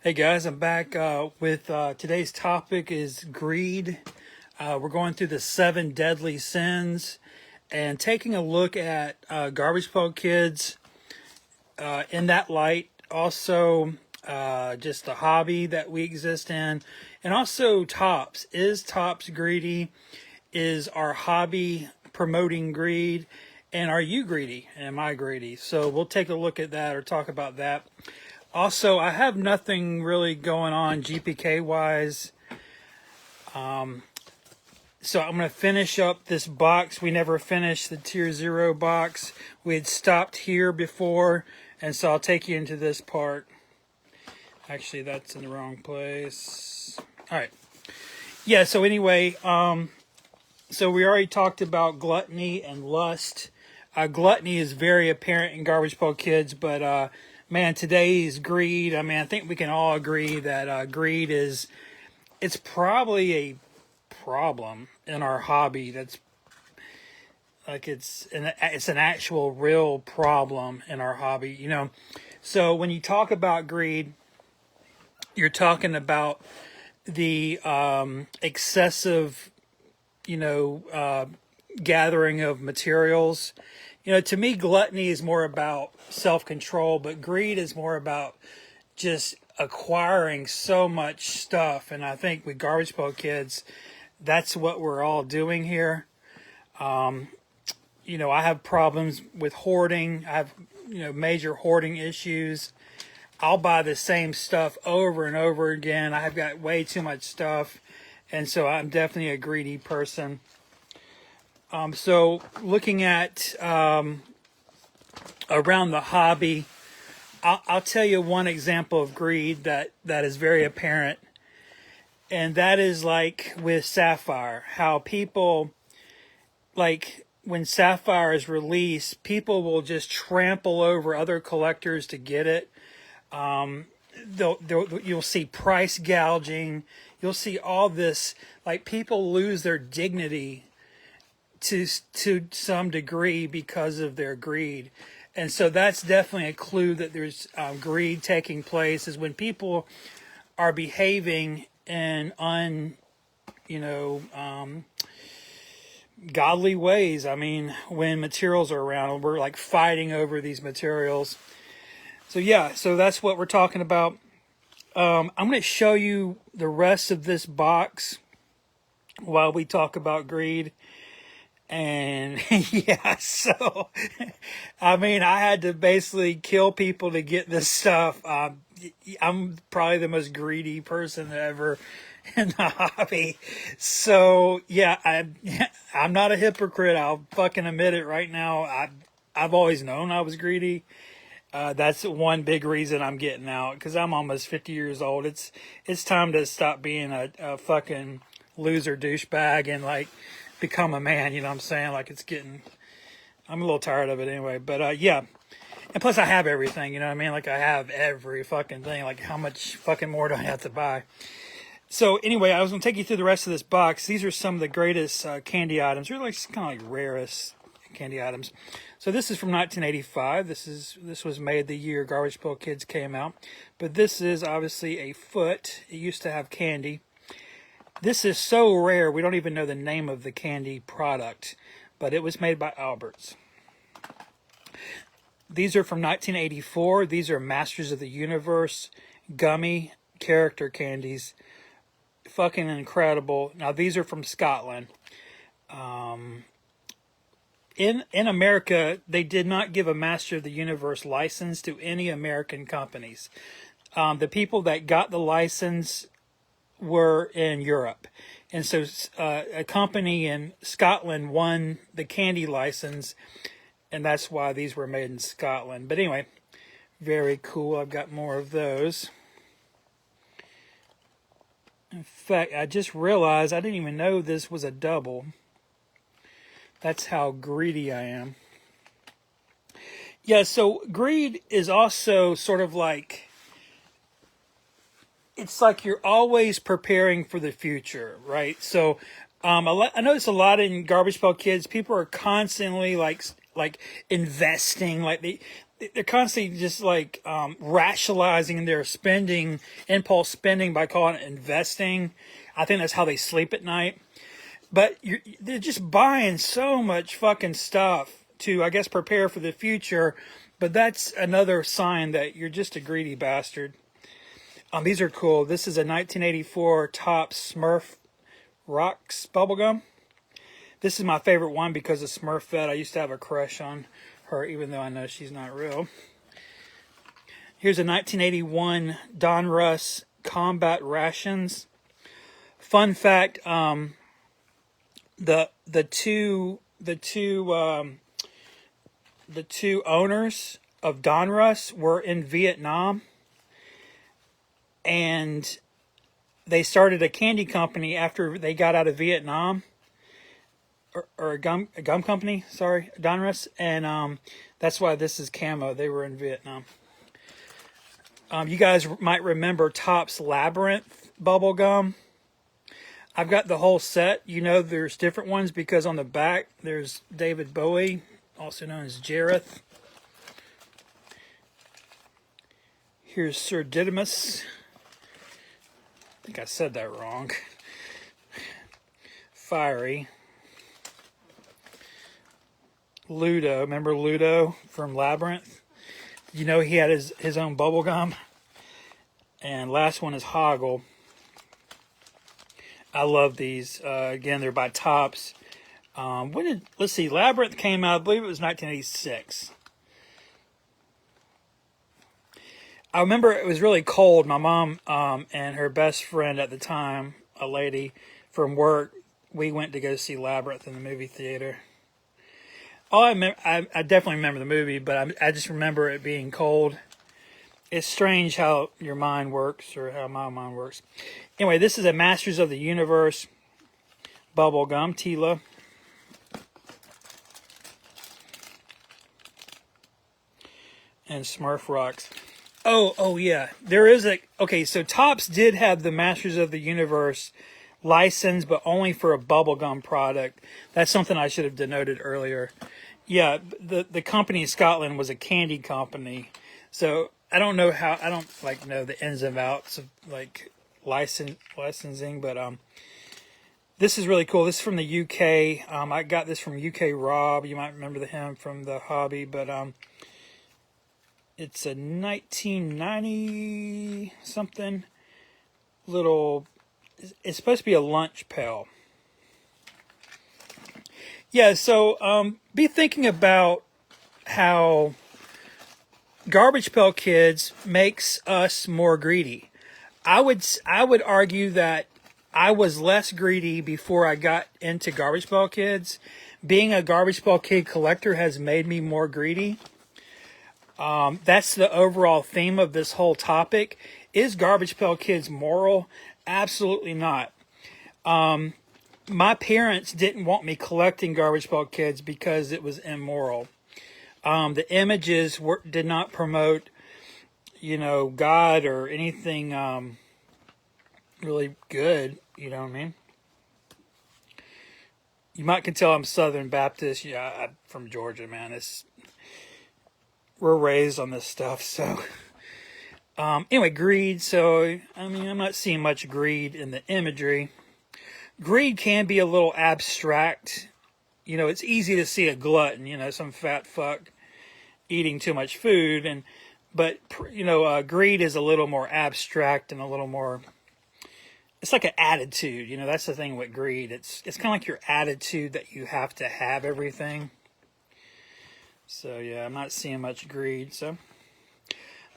Hey guys, I'm back with today's topic is greed. We're going through the 7 deadly sins and taking a look at Garbage Pail Kids in that light. Also, just the hobby that we exist in, and also Tops. Is Tops greedy? Is our hobby promoting greed? And are you greedy? Am I greedy? So we'll take a look at that or talk about that. Also, I have nothing really going on GPK wise. So I'm going to finish up this box. We never finished the tier 0 box. We had stopped here before, and so I'll take you into this part. Actually, that's in the wrong place. All right. Yeah, so anyway, so we already talked about gluttony and lust. Gluttony is very apparent in Garbage Pail Kids, but man, today's greed. I mean, I think we can all agree that greed it's probably a problem in our hobby. That's like it's an actual real problem in our hobby. So when you talk about greed, you're talking about the excessive, gathering of materials. To me, gluttony is more about self-control, but greed is more about just acquiring so much stuff. And I think with Garbage Pail Kids, that's what we're all doing here. I have problems with hoarding. I have, major hoarding issues. I'll buy the same stuff over and over again. I've got way too much stuff. And so I'm definitely a greedy person. So looking at around the hobby, I'll tell you one example of greed that is very apparent. And that is like with Sapphire, how people, like when Sapphire is released, people will just trample over other collectors to get it. You'll see price gouging. You'll see all this, like people lose their dignity to some degree because of their greed. And so that's definitely a clue that there's greed taking place, is when people are behaving in godly ways. I mean, when materials are around, we're like fighting over these materials. So yeah, so that's what we're talking about. I'm going to show you the rest of this box while we talk about greed. And yeah, so I mean, I had to basically kill people to get this stuff. I'm probably the most greedy person ever in the hobby. So yeah, I'm not a hypocrite. I'll fucking admit it right now. I've always known I was greedy. That's one big reason I'm getting out, because I'm almost 50 years old. It's time to stop being a fucking loser douchebag and like become a man. You know what I'm saying? Like I'm a little tired of it anyway. But yeah, and plus I have everything. You know what I mean? Like I have every fucking thing. Like how much fucking more do I have to buy? So anyway, I was gonna take you through the rest of this box. These are some of the greatest candy items. They're like kind of like rarest candy items. So this is from 1985. This was made the year Garbage Pail Kids came out. But this is obviously a foot. It used to have candy. This is so rare, we don't even know the name of the candy product, but it was made by Albert's. These are from 1984. These are Masters of the Universe gummy character candies. Fucking incredible. Now, these are from Scotland. In America, they did not give a Master of the Universe license to any American companies. The people that got the license were in Europe. And so a company in Scotland won the candy license, and that's why these were made in Scotland. But anyway, very cool. I've got more of those. In fact, I just realized I didn't even know this was a double. That's how greedy I am. Yeah, so greed is also sort of like, it's like you're always preparing for the future, right? So I notice a lot in Garbage Pail Kids, people are constantly like investing, like they're constantly just like rationalizing their spending, impulse spending, by calling it investing. I think that's how they sleep at night. But they're just buying so much fucking stuff to, I guess, prepare for the future. But that's another sign that you're just a greedy bastard. These are cool. This is a 1984 Topps Smurf Rocks bubblegum. This is my favorite one because of Smurfette. I used to have a crush on her, even though I know she's not real. Here's a 1981 Don Russ Combat Rations. Fun fact: the two owners of Donruss were in Vietnam, and they started a candy company after they got out of Vietnam, or a gum company. Sorry, Donruss, and that's why this is camo. They were in Vietnam. You guys might remember Topps Labyrinth bubble gum. I've got the whole set. You know, there's different ones because on the back there's David Bowie, also known as Jareth. Here's Sir Didymus. I think I said that wrong. Fiery. Ludo. Remember Ludo from Labyrinth? You know, he had his own bubble gum. And last one is Hoggle. I love these. Again, they're by Topps. Let's see, Labyrinth came out, I believe it was 1986. I remember it was really cold. My mom and her best friend at the time, a lady from work, we went to go see Labyrinth in the movie theater. I definitely remember the movie, but I just remember it being cold. It's strange how your mind works, or how my mind works. Anyway, this is a Masters of the Universe bubble gum, Tila. And Smurf Rocks. Oh yeah. There is okay, so Topps did have the Masters of the Universe license, but only for a bubblegum product. That's something I should have denoted earlier. Yeah, the company in Scotland was a candy company. So I don't know know the ins and outs of licensing, but this is really cool. This is from the UK. I got this from UK Rob. You might remember him from The Hobby, but it's a 1990 something little. It's supposed to be a lunch pail. Yeah, so be thinking about how Garbage Pail Kids makes us more greedy. I would argue that I was less greedy before I got into Garbage Pail Kids. Being a Garbage Pail Kid collector has made me more greedy. That's the overall theme of this whole topic. Is Garbage Pail Kids moral? Absolutely not. My parents didn't want me collecting Garbage Pail Kids because it was immoral. The images did not promote, God or anything really good. You know what I mean? You might can tell I'm Southern Baptist. Yeah, I'm from Georgia, man. We're raised on this stuff, so. Anyway, greed. So, I'm not seeing much greed in the imagery. Greed can be a little abstract. It's easy to see a glutton, some fat fuck eating too much food, but greed is a little more abstract and a little more. It's like an attitude, that's the thing with greed. It's kind of like your attitude that you have to have everything. So yeah, I'm not seeing much greed. So,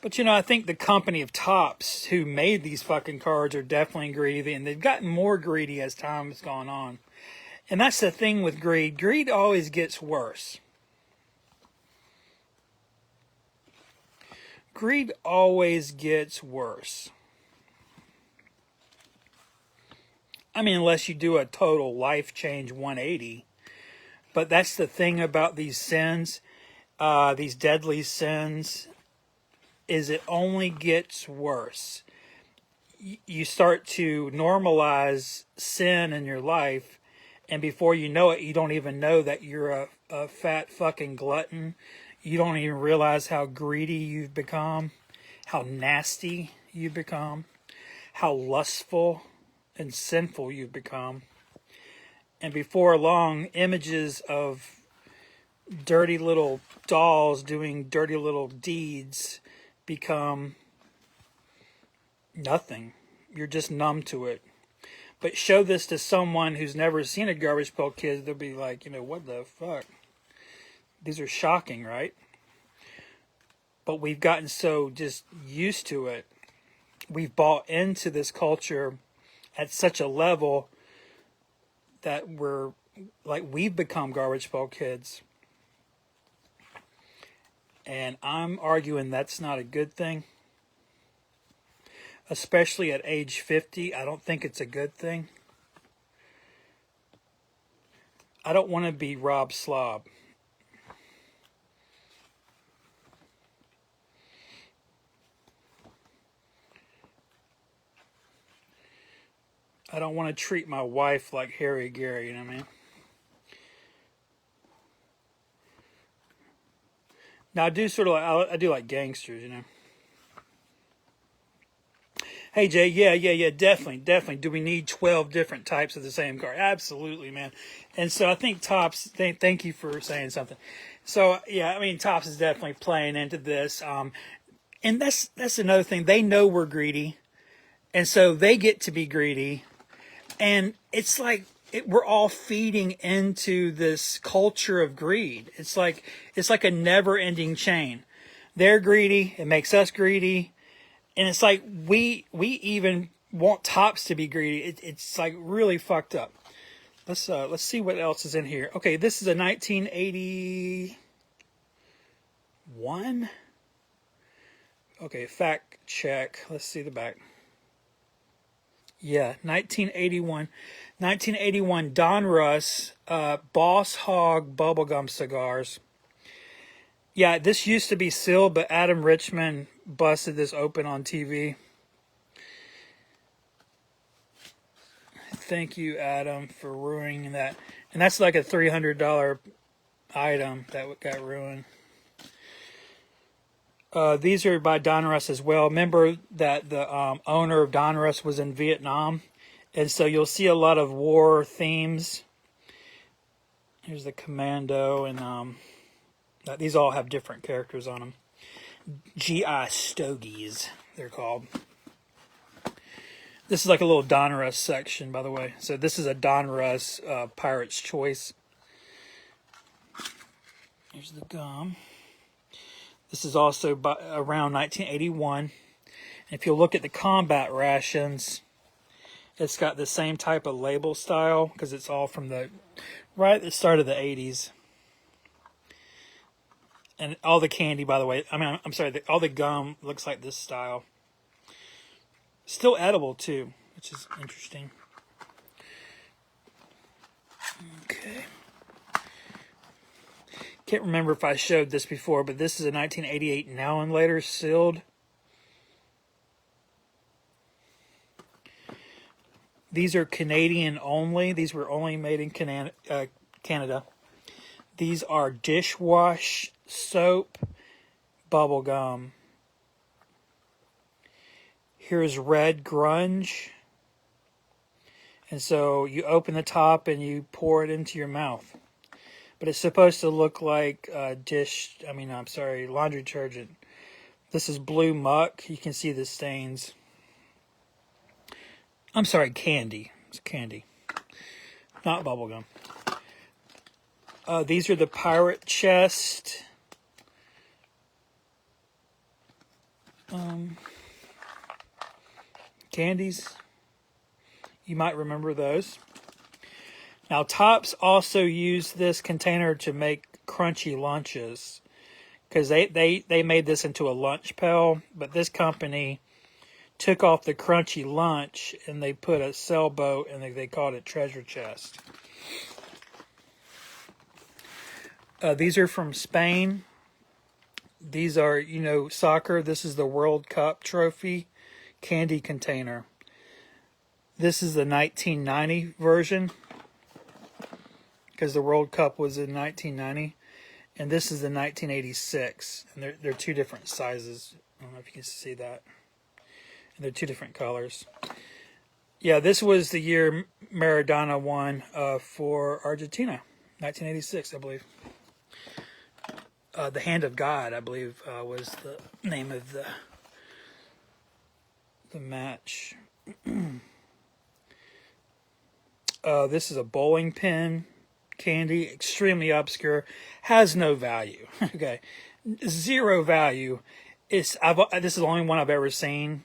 but I think the company of Topps who made these fucking cards are definitely greedy, and they've gotten more greedy as time has gone on. And that's the thing with greed. Greed always gets worse. Greed always gets worse. Unless you do a total life change 180. But that's the thing about these sins, these deadly sins, is it only gets worse. You start to normalize sin in your life, and before you know it, you don't even know that you're a fat fucking glutton. you don't even realize how greedy you've become, how nasty you've become, how lustful and sinful you've become. And before long, images of dirty little dolls doing dirty little deeds become nothing. You're just numb to it. But show this to someone who's never seen a Garbage Pail Kid, they'll be like, what the fuck? These are shocking, right? But we've gotten so just used to it. We've bought into this culture at such a level that we've become Garbage Pail Kids. And I'm arguing that's not a good thing. Especially at age 50, I don't think it's a good thing. I don't want to be Rob Slob. I don't want to treat my wife like Harry Gary, you know what I mean? Now I do sort of I do like gangsters, Hey Jay, yeah, definitely. Do we need 12 different types of the same car? Absolutely, man. And so I think Topps, thank you for saying something. So yeah, I mean Topps is definitely playing into this. And that's another thing. They know we're greedy, and so they get to be greedy. And it's like we're all feeding into this culture of greed. It's like a never-ending chain. They're greedy. It makes us greedy. And it's like we even want Topps to be greedy. It's like really fucked up. Let's see what else is in here. Okay, this is a 1981. Okay, fact check. Let's see the back. Yeah, 1981. 1981 Don Russ Boss Hog bubblegum cigars. Yeah, this used to be sealed, but Adam Richman busted this open on TV. Thank you, Adam, for ruining that. And that's like a $300 item that got ruined. These are by Don Russ as well. Remember that the owner of Don Russ was in Vietnam. And so you'll see a lot of war themes. Here's the Commando. And these all have different characters on them. GI Stogies, they're called. This is like a little Don Russ section, by the way. So this is a Don Russ Pirate's Choice. Here's the gum. This is also around 1981. And if you look at the combat rations, it's got the same type of label style because it's all from right at the start of the 80s. And all the candy, by the way, I'm sorry, all the gum looks like this style. Still edible too, which is interesting. Okay. Can't remember if I showed this before, but this is a 1988 Now and Later sealed. These are Canadian only. These were only made in Canada. These are dishwash soap bubble gum. Here's Red Grunge. And so you open the top and you pour it into your mouth. But it's supposed to look like laundry detergent. This is Blue Muck. You can see the stains. I'm sorry, candy. It's candy. Not bubblegum. These are the Pirate Chest. Candies. You might remember those. Now, Topps also used this container to make crunchy lunches because they made this into a lunch pail, but this company took off the crunchy lunch and they put a sailboat and they called it Treasure Chest. These are from Spain. These are, soccer. This is the World Cup trophy candy container. This is the 1990 version because the World Cup was in 1990. and this is the 1986, and they're two different sizes. I don't know if you can see that. And they're two different colors. Yeah, this was the year Maradona won for Argentina, 1986, I believe. The Hand of God, I believe, was the name of the match. This is a bowling pin candy, extremely obscure, has no value. Okay, zero value. This is the only one I've ever seen.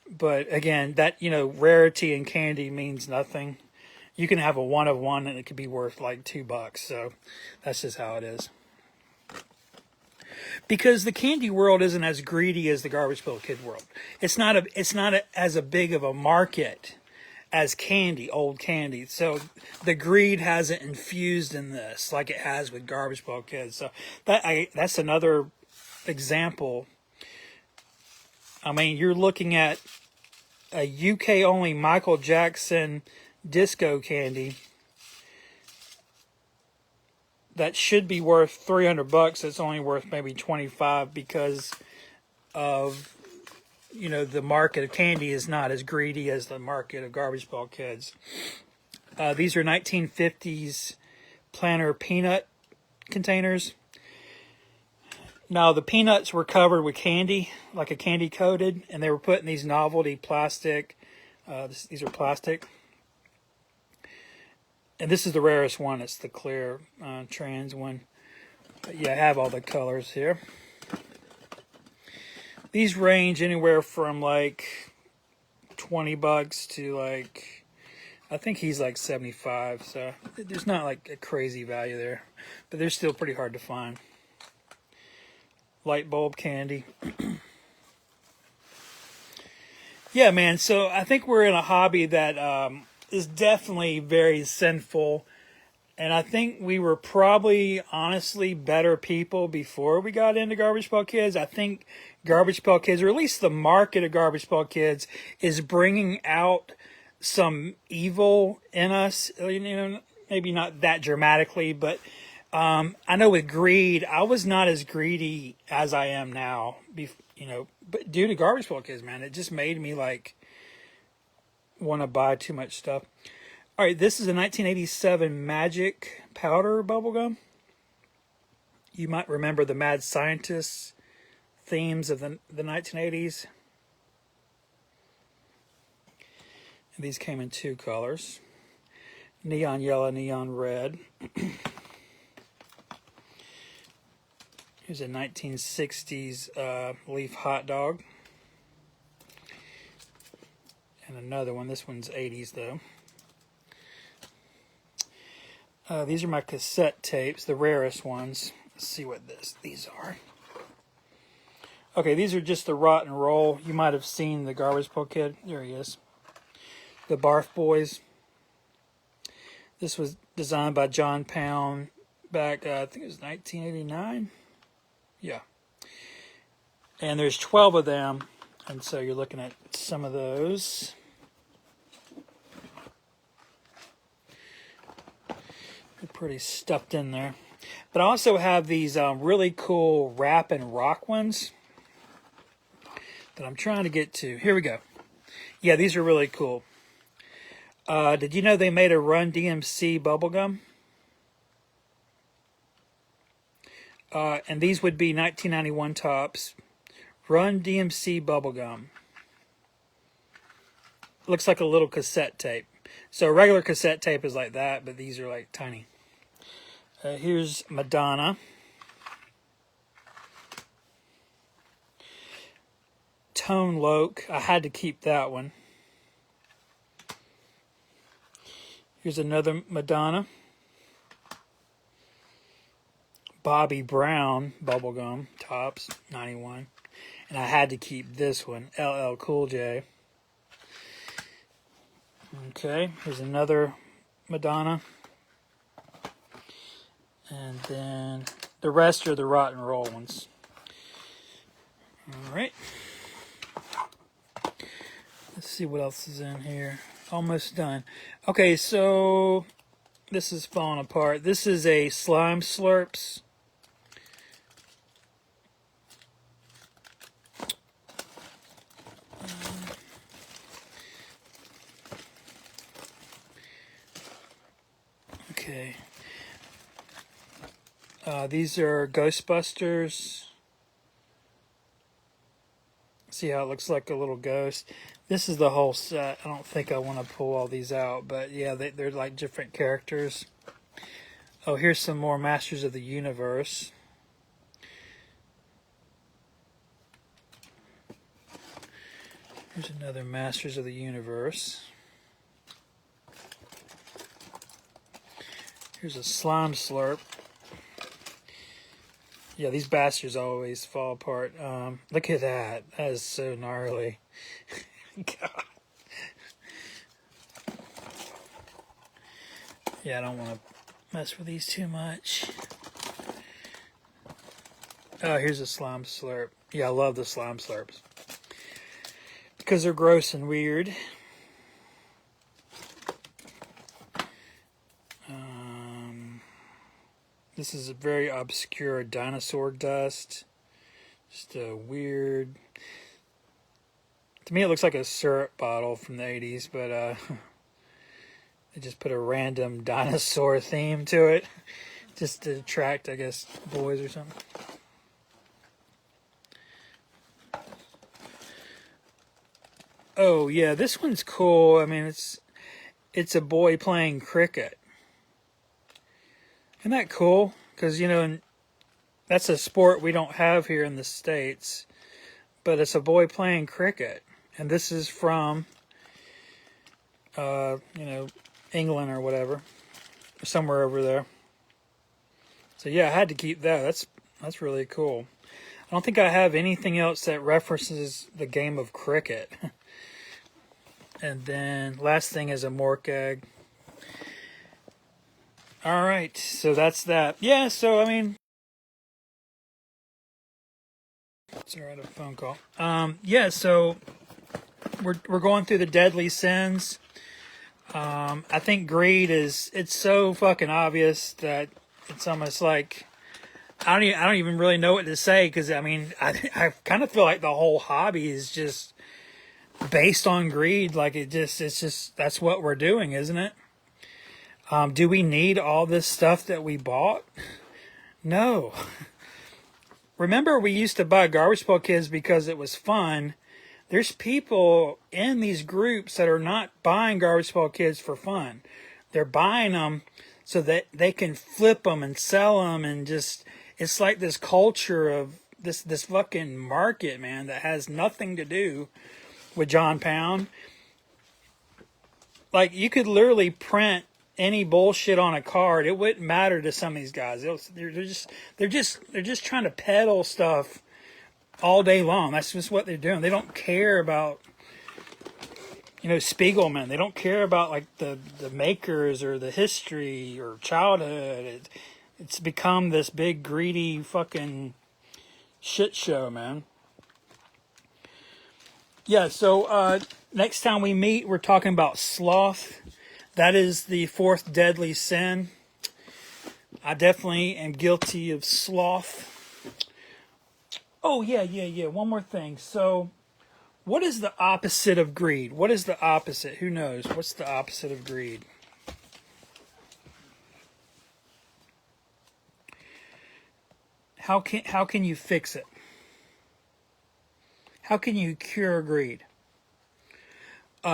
But again, that, rarity in candy means nothing. You can have a one of one and it could be worth like $2. So that's just how it is. Because the candy world isn't as greedy as the Garbage Pail Kid world. It's not as a big of a market as candy, old candy. So the greed hasn't infused in this like it has with Garbage Pail Kids. So that's another example. I mean, you're looking at a UK only Michael Jackson disco candy that should be worth $300. It's only worth maybe $25 because of, the market of candy is not as greedy as the market of Garbage Pail Kids. These are 1950s Planter peanut containers. Now, the peanuts were covered with candy, like a candy coated, and they were put in these novelty plastic. These are plastic. And this is the rarest one. It's the clear trans one. But yeah, I have all the colors here. These range anywhere from like $20 to like, I think he's like 75. So there's not like a crazy value there, but they're still pretty hard to find. Light bulb candy. Yeah, man. So I think we're in a hobby that is definitely very sinful. And I think we were probably, honestly, better people before we got into Garbage Pail Kids. I think Garbage Pail Kids, or at least the market of Garbage Pail Kids, is bringing out some evil in us. Maybe not that dramatically, but I know with greed, I was not as greedy as I am now, but due to Garbage Pail Kids, man, it just made me like want to buy too much stuff. All right, this is a 1987 Magic Powder bubblegum. You might remember the Mad Scientist themes of the 1980s. And these came in two colors. Neon yellow, neon red. Here's a 1960s leaf hot dog. And another one. This one's 80s, though. These are my cassette tapes, the rarest ones. Let's see what these are. Okay, these are just the Rock and Roll. You might have seen the Garbage Pail Kid. There he is. The Barf Boys. This was designed by John Pound back, I think it was 1989. Yeah. And there's 12 of them. And so you're looking at some of those. They're pretty stuffed in there. But I also have these really cool rap and rock ones that I'm trying to get to. Here we go. Yeah, these are really cool. Did you know they made a Run DMC bubblegum? And these would be 1991 tops. Run DMC bubblegum. Looks like a little cassette tape. So a regular cassette tape is like that, but these are like tiny. Here's Madonna. Tone Loc. I had to keep that one. Here's another Madonna. Bobby Brown bubblegum tops, 91. And I had to keep this one, LL Cool J. Okay, here's another Madonna. And then the rest are the Rock and Roll ones. All right. Let's see what else is in here. Almost done. Okay, so this is falling apart. This is a Slime Slurps Okay. These are Ghostbusters. See how it looks like a little ghost? This is the whole set. I don't think I want to pull all these out, but yeah, they're like different characters. Oh, here's some more Masters of the Universe. Here's another Masters of the Universe. Here's a Slime Slurp. Yeah, these bastards always fall apart. Look at that. That is so gnarly. God. Yeah, I don't want to mess with these too much. Oh, here's a Slime Slurp. Yeah, I love the Slime Slurps. Because they're gross and weird. This is a very obscure dinosaur dust. Just a weird... To me, it looks like a syrup bottle from the 80s, but they just put a random dinosaur theme to it. Just to attract, I guess, boys or something. Oh, yeah, this one's cool. I mean, it's a boy playing cricket. Isn't that cool? Because, you know, that's a sport we don't have here in the States. But it's a boy playing cricket. And this is from, you know, England or whatever. Somewhere over there. So, yeah, I had to keep that. That's really cool. I don't think I have anything else that references the game of cricket. And then last thing is a mork egg. All right, so that's that. Yeah, so I mean, sorry, I had a phone call. Yeah, so we're going through the deadly sins. I think greed it's so fucking obvious that it's almost like I don't even really know what to say, because I mean I kind of feel like the whole hobby is just based on greed. Like it's just that's what we're doing, isn't it? Do we need all this stuff that we bought? No. Remember, we used to buy Garbage Pail Kids because it was fun. There's people in these groups that are not buying Garbage Pail Kids for fun. They're buying them so that they can flip them and sell them, and just, it's like this culture of this fucking market, man, that has nothing to do with John Pound. Like, you could literally print any bullshit on a card. It wouldn't matter to some of these guys. They're just trying to peddle stuff all day long. That's just what they're doing. They don't care about, you know, Spiegelman. They don't care about like the makers or the history or childhood. It's become this big greedy fucking shit show, man. Yeah, so next time we meet, we're talking about sloth. That is the fourth deadly sin. I definitely am guilty of sloth. Oh, yeah. One more thing. So, what is the opposite of greed? What is the opposite? Who knows? What's the opposite of greed? How can you fix it? How can you cure greed?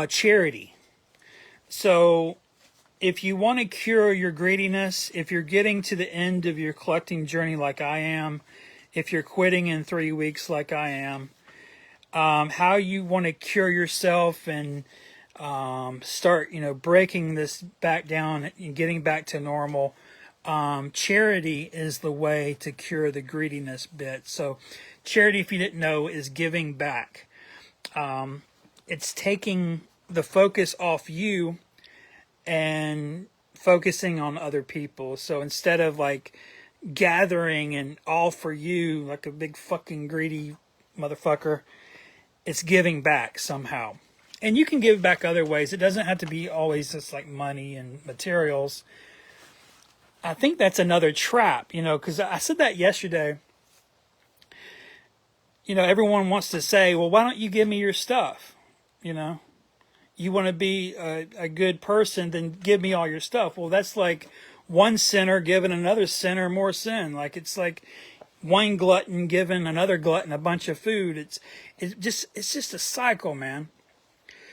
Charity. So, if you want to cure your greediness, if you're getting to the end of your collecting journey like I am, if you're quitting in 3 weeks like I am, how you want to cure yourself and start, you know, breaking this back down and getting back to normal, charity is the way to cure the greediness bit. So, charity, if you didn't know, is giving back. It's taking the focus off you and focusing on other people. So instead of like gathering and all for you like a big fucking greedy motherfucker, it's giving back somehow. And you can give back other ways. It doesn't have to be always just like money and materials. I think that's another trap, you know, because I said that yesterday. You know, everyone wants to say, well, why don't you give me your stuff? You know, you want to be a good person, then give me all your stuff. Well, that's like one sinner giving another sinner more sin. Like it's like one glutton giving another glutton a bunch of food. It's just a cycle, man.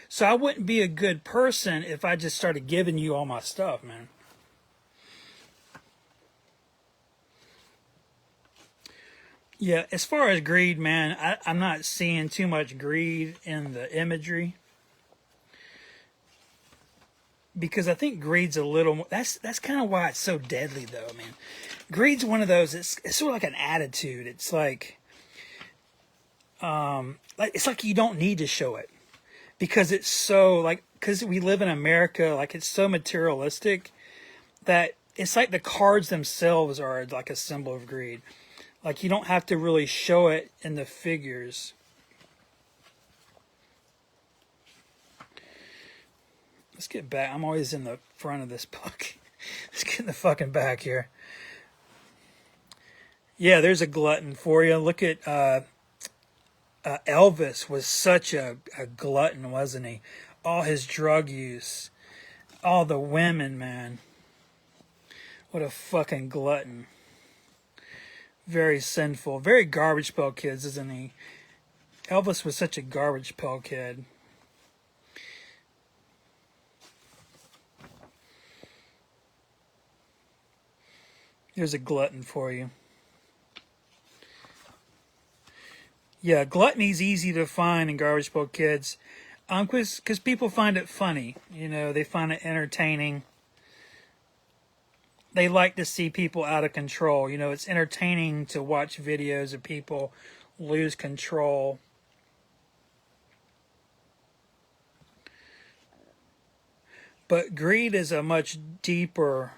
So I wouldn't be a good person if I just started giving you all my stuff, man. Yeah, as far as greed, man, I'm not seeing too much greed in the imagery because I think greed's a little more. That's kind of why it's so deadly, though, man. Greed's one of those. It's sort of like an attitude. It's like it's like you don't need to show it because it's so like because we live in America, like it's so materialistic that it's like the cards themselves are like a symbol of greed. Like you don't have to really show it in the figures. Let's get back. I'm always in the front of this book. Let's get in the fucking back here. Yeah, there's a glutton for you. Look at Elvis was such a glutton, wasn't he? All his drug use, all the women, man. What a fucking glutton. Very sinful. Very garbage pail kids, isn't he? Elvis was such a garbage pail kid. Here's a glutton for you. Yeah, gluttony's easy to find in garbage pail kids. Because people find it funny. You know, they find it entertaining. They like to see people out of control. You know, it's entertaining to watch videos of people lose control. But greed is a much deeper,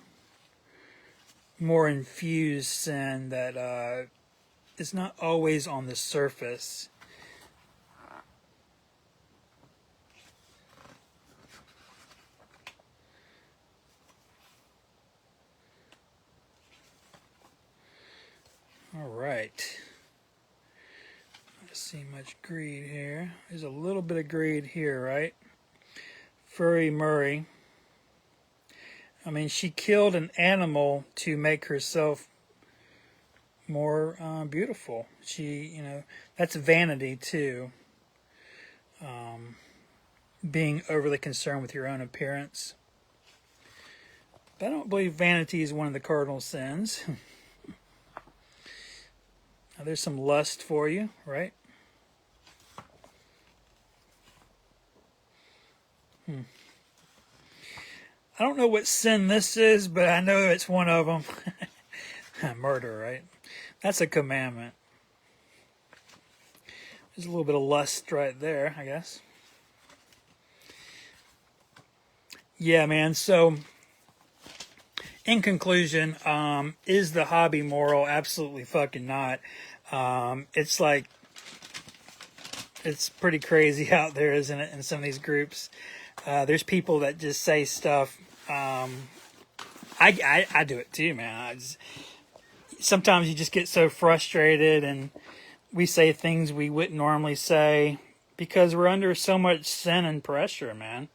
more infused sin that is not always on the surface. All right. I don't see much greed here. There's a little bit of greed here, right? Furry Murray. I mean, she killed an animal to make herself more beautiful. You know, that's vanity too. Being overly concerned with your own appearance. But I don't believe vanity is one of the cardinal sins. Now, there's some lust for you, right? I don't know what sin this is, but I know it's one of them. Murder, right? That's a commandment. There's a little bit of lust right there, I guess. Yeah, man. So, in conclusion, is the hobby moral? Absolutely fucking not. It's like, it's pretty crazy out there, isn't it, in some of these groups? There's people that just say stuff. I do it too, man. Sometimes you just get so frustrated and we say things we wouldn't normally say because we're under so much sin and pressure, man.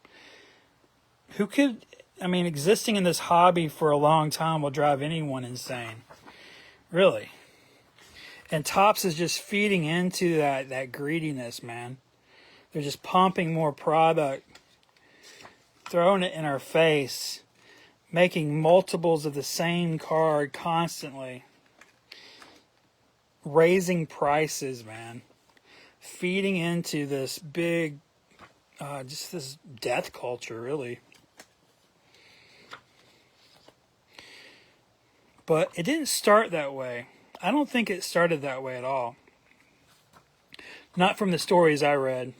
Existing in this hobby for a long time will drive anyone insane. Really. And Topps is just feeding into that greediness, man. They're just pumping more product, throwing it in our face, making multiples of the same card constantly, raising prices, man, feeding into this big, just this death culture, really. But it didn't start that way. I don't think it started that way at all. Not from the stories I read.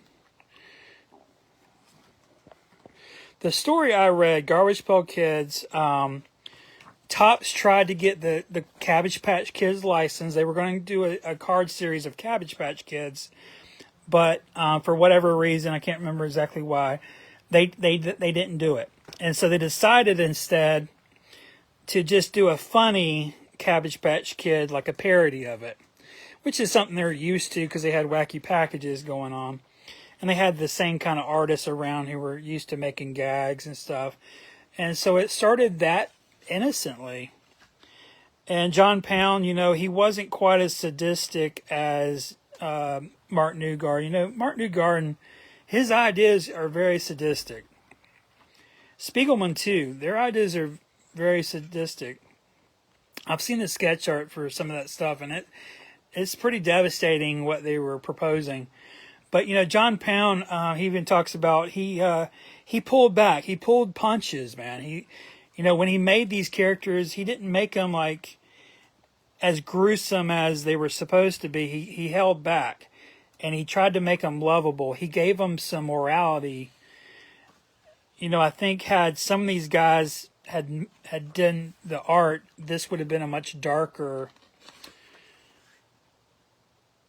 The story I read, Garbage Pail Kids, Topps tried to get the Cabbage Patch Kids license. They were going to do a card series of Cabbage Patch Kids, but for whatever reason, I can't remember exactly why, they didn't do it. And so they decided instead to just do a funny Cabbage Patch Kid, like a parody of it, which is something they're used to because they had wacky packages going on. And they had the same kind of artists around who were used to making gags and stuff. And so it started that innocently. And John Pound, you know, he wasn't quite as sadistic as Martin Newgarden. You know, Martin Newgarden, his ideas are very sadistic. Spiegelman too. Their ideas are very sadistic. I've seen the sketch art for some of that stuff, and it's pretty devastating what they were proposing. But you know, John Pound, he even talks about he pulled back, he pulled punches, man. You know, when he made these characters, he didn't make them like as gruesome as they were supposed to be. He held back, and he tried to make them lovable. He gave them some morality. You know, I think had some of these guys had done the art, this would have been a much darker.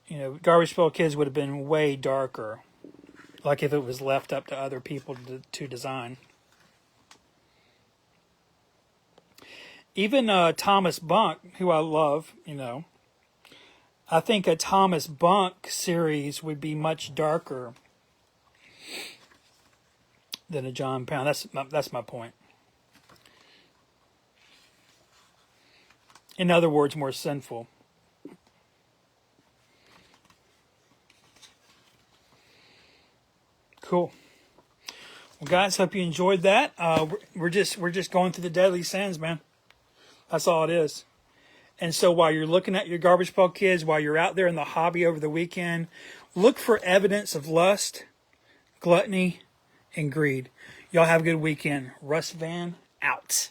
You know, Garbage Pail Kids would have been way darker, like if it was left up to other people to design. Even Thomas Bunk, who I love, you know, I think a Thomas Bunk series would be much darker than a John Pound. That's my point. In other words, more sinful. Cool. Well, guys, hope you enjoyed that. We're just going through the deadly sins, man. That's all it is. And so while you're looking at your Garbage Pail Kids, while you're out there in the hobby over the weekend, look for evidence of lust, gluttony, and greed. Y'all have a good weekend. Russ Van out.